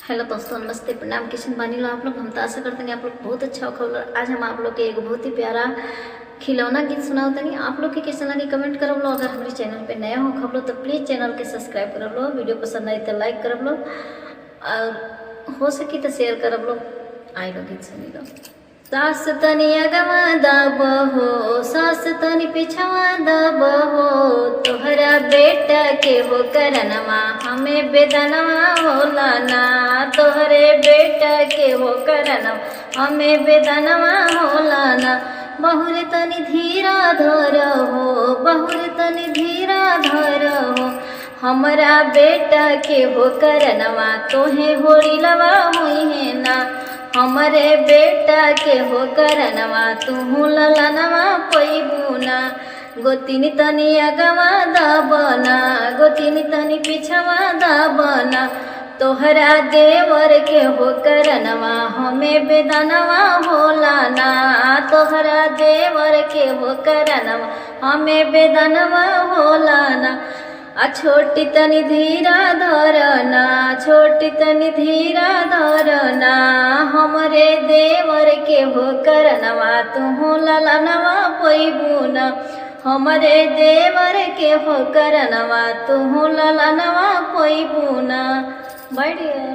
Hello दोस्तों, नमस्ते, प्रणाम। किशन बानी लो आप लोग। हम तो आशा करते हैं आप लोग बहुत अच्छा खबर। आज हम आप लोग के एक बहुत ही प्यारा खिलौना गीत सुनाओ तनी। आप लोग के कैसा लगे कमेंट करब लो। अगर हमारे चैनल पे नया हो खबर तो प्लीज़ चैनल के सब्सक्राइब करब लो। वीडियो पसंद आई तो लाइक करब लो और हो सकी तो शेयर करब लो। आई लो गीत सुनी लो। सास तनी अगवा दबहो, सास तनी पिछवा दबहो, तोहरा बेटा के हो करनवा हमें बेदनवा होला ना। तोहरे बेटा के हो करनवा हमें बेदनवा होला ना। बहुर तनी धीरा धर हो, बहुर तनी धीरा धर हो, हमारा बेटा के हो करनवा तोहे होरी लवा हुई है ना। हमारे बेटा के हो करनवा तू ललनवा पैबूना। गोतिनी तनी अगवा दबना, गोतिनी तनी पिछवा दबना, तोहरा देवर के हो करनवा हमें बेदनवा होला ना। तोहरा देवर के हो करनवा हमें बेदनवा होला ना। छोटी तनी धीरा धरना, छोटी तनी धीरा धरना, हमरे देवर के हो करनवा तू ललनवा पैबूना। हमरे देवर के हो करनवा तू ललनवा पैबूना। बढ़िया।